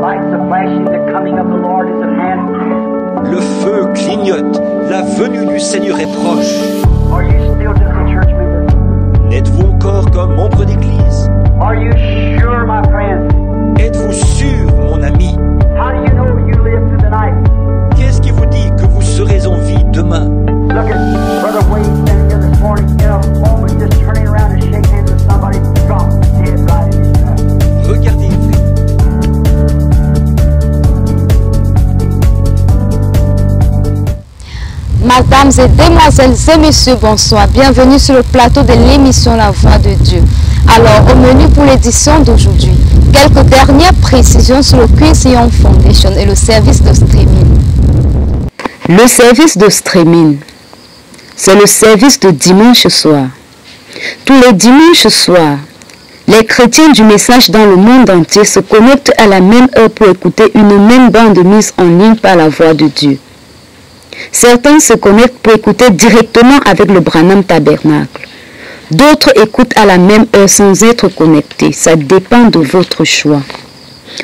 Le feu clignote, la venue du Seigneur est proche. N'êtes-vous encore comme membre d'église? Êtes-vous sûr, mon ami? Qu'est-ce qui vous dit que vous serez en vie demain? Regardez-vous. Mesdames et demoiselles et messieurs, bonsoir. Bienvenue sur le plateau de l'émission La Voix de Dieu. Alors, au menu pour l'édition d'aujourd'hui, quelques dernières précisions sur le Queen's Young Foundation et le service de streaming. Le service de streaming, c'est le service de dimanche soir. Tous les dimanches soirs, les chrétiens du message dans le monde entier se connectent à la même heure pour écouter une même bande mise en ligne par la Voix de Dieu. Certains se connectent pour écouter directement avec le Branham Tabernacle. D'autres écoutent à la même heure sans être connectés. Ça dépend de votre choix.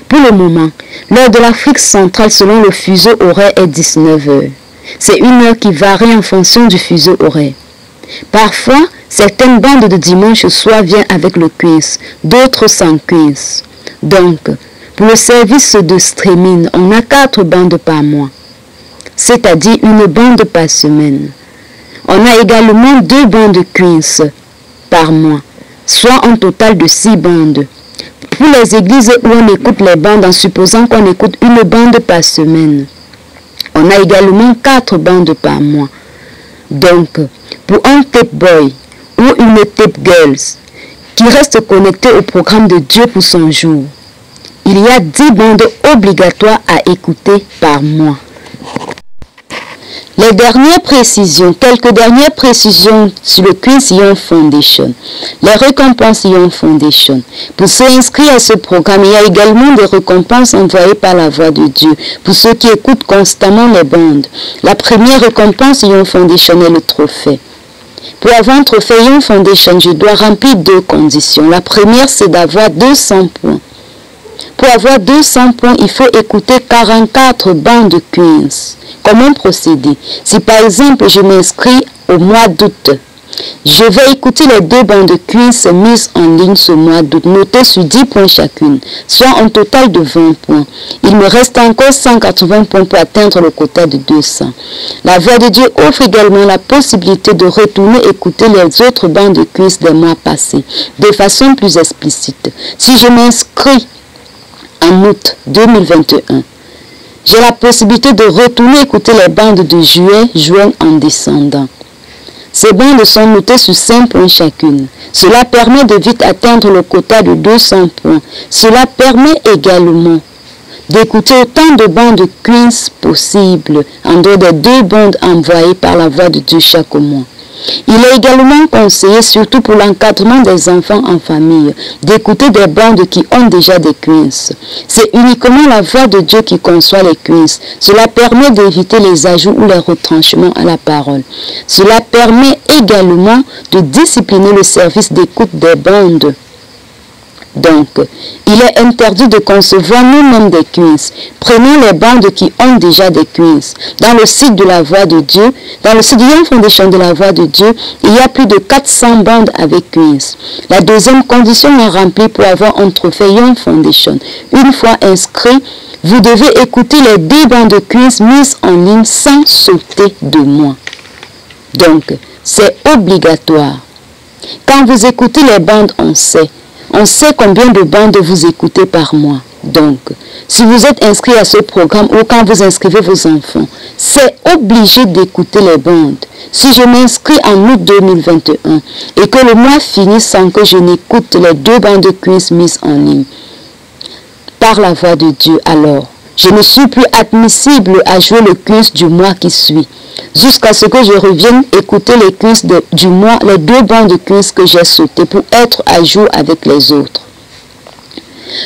Pour le moment, l'heure de l'Afrique centrale selon le fuseau horaire est 19 h. C'est une heure qui varie en fonction du fuseau horaire. Parfois, certaines bandes de dimanche soir viennent avec le Queen's, d'autres sans Queen's. Donc, pour le service de streaming, on a 4 bandes par mois, c'est-à-dire une bande par semaine. On a également 2 bandes Queen's par mois, soit un total de 6 bandes. Pour les églises où on écoute les bandes en supposant qu'on écoute une bande par semaine, on a également 4 bandes par mois. Donc, pour un tape boy ou une tape girls qui reste connecté au programme de Dieu pour son jour, il y a 10 bandes obligatoires à écouter par mois. Les dernières précisions, quelques dernières précisions sur le Queen's Young Foundation, les récompenses Young Foundation. Pour s'inscrire à ce programme, il y a également des récompenses envoyées par la Voix de Dieu pour ceux qui écoutent constamment les bandes. La première récompense Young Foundation est le trophée. Pour avoir un trophée Young Foundation, je dois remplir 2 conditions. La première, c'est d'avoir 200 points. Pour avoir 200 points, il faut écouter 44 bandes Queen's. Comment procéder? Si par exemple je m'inscris au mois d'août, je vais écouter les 2 bandes Queen's mises en ligne ce mois d'août, notées sur 10 points chacune, soit un total de 20 points. Il me reste encore 180 points pour atteindre le quota de 200. La Voix de Dieu offre également la possibilité de retourner écouter les autres bandes Queen's des mois passés, de façon plus explicite. Si je m'inscris en août 2021, j'ai la possibilité de retourner écouter les bandes de juillet, juin en descendant. Ces bandes sont notées sur 5 points chacune. Cela permet de vite atteindre le quota de 200 points. Cela permet également d'écouter autant de bandes Queen's possibles en dehors des 2 bandes envoyées par la Voix de Dieu chaque mois. Il est également conseillé, surtout pour l'encadrement des enfants en famille, d'écouter des bandes qui ont déjà des Queen's. C'est uniquement la Voix de Dieu qui conçoit les Queen's. Cela permet d'éviter les ajouts ou les retranchements à la parole. Cela permet également de discipliner le service d'écoute des bandes. Donc, il est interdit de concevoir nous-mêmes des Queen's. Prenons les bandes qui ont déjà des Queen's. Dans le site de la Voix de Dieu, dans le site du Young Foundation de la Voix de Dieu, il y a plus de 400 bandes avec Queen's. La deuxième condition est remplie pour avoir un trophée Young Foundation. Une fois inscrit, vous devez écouter les 2 bandes Queen's mises en ligne sans sauter de mois. Donc, c'est obligatoire. Quand vous écoutez les bandes, on sait combien de bandes vous écoutez par mois. Donc, si vous êtes inscrit à ce programme ou quand vous inscrivez vos enfants, c'est obligé d'écouter les bandes. Si je m'inscris en août 2021 et que le mois finit sans que je n'écoute les 2 bandes Queen's mises en ligne par la Voix de Dieu, alors je ne suis plus admissible à jouer le Queen's du mois qui suit, jusqu'à ce que je revienne écouter les Queen's du mois, les 2 bandes Queen's que j'ai sautées pour être à jour avec les autres.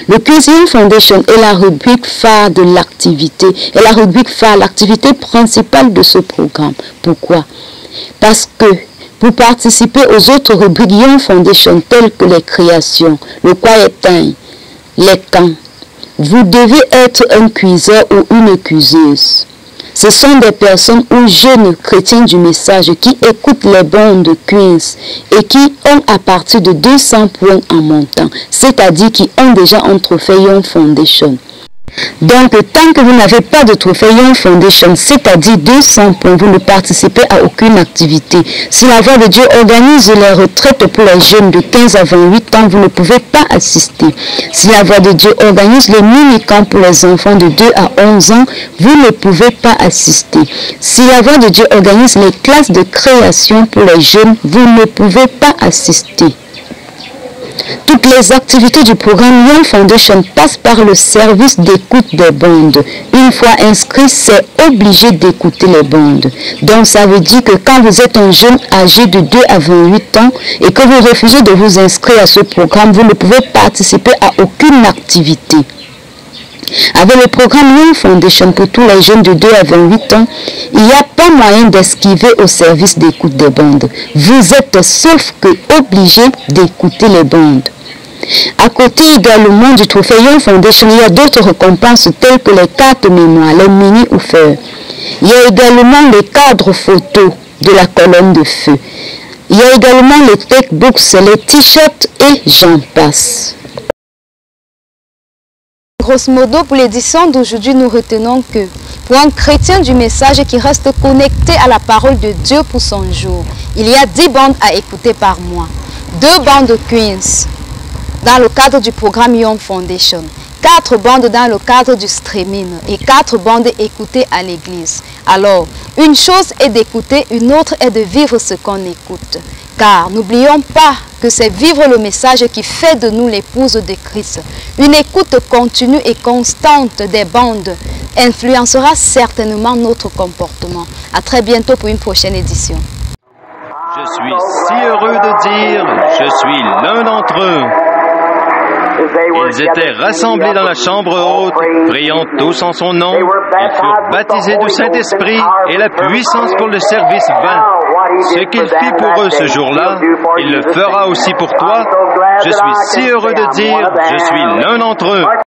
Le Queen's Young Foundation est la rubrique phare de l'activité, et la rubrique phare, l'activité principale de ce programme. Pourquoi? Parce que pour participer aux autres rubriques Young Foundation telles que les créations, le quiet time, les camps, vous devez être un cuiseur ou une cuiseuse. Ce sont des personnes ou jeunes chrétiens du message qui écoutent les bandes de quiz et qui ont à partir de 200 points en montant, c'est-à-dire qui ont déjà un trophée Young Foundation. Donc, tant que vous n'avez pas de trophée Young Foundation, c'est-à-dire 200 points, vous ne participez à aucune activité. Si la Voix de Dieu organise les retraites pour les jeunes de 15 à 28 ans, vous ne pouvez pas assister. Si la Voix de Dieu organise les mini-camps pour les enfants de 2 à 11 ans, vous ne pouvez pas assister. Si la Voix de Dieu organise les classes de création pour les jeunes, vous ne pouvez pas assister. Toutes les activités du programme Young Foundation passent par le service d'écoute des bandes. Une fois inscrit, c'est obligé d'écouter les bandes. Donc ça veut dire que quand vous êtes un jeune âgé de 2 à 28 ans et que vous refusez de vous inscrire à ce programme, vous ne pouvez participer à aucune activité. Avec le programme Young Foundation pour tous les jeunes de 2 à 28 ans, il n'y a pas moyen d'esquiver au service d'écoute des bandes. Vous êtes sauf que obligé d'écouter les bandes. À côté également du trophée Young Foundation, il y a d'autres récompenses telles que les cartes mémoire, les mini-offers. Il y a également les cadres photos de la colonne de feu. Il y a également les textbooks, les t-shirts et j'en passe. Grosso modo, pour l'édition d'aujourd'hui, nous retenons que pour un chrétien du message qui reste connecté à la parole de Dieu pour son jour, il y a 10 bandes à écouter par mois, 2 bandes de Queens dans le cadre du programme Young Foundation, 4 bandes dans le cadre du streaming et 4 bandes écoutées à l'église. Alors, une chose est d'écouter, une autre est de vivre ce qu'on écoute. Car n'oublions pas que c'est vivre le message qui fait de nous l'épouse de Christ. Une écoute continue et constante des bandes influencera certainement notre comportement. À très bientôt pour une prochaine édition. Je suis si heureux de dire, je suis l'un d'entre eux. Ils étaient rassemblés dans la chambre haute, priant tous en son nom. Ils furent baptisés du Saint-Esprit et la puissance pour le service vint. Ce qu'il fit pour eux ce jour-là, il le fera aussi pour toi. Je suis si heureux de dire, je suis l'un d'entre eux.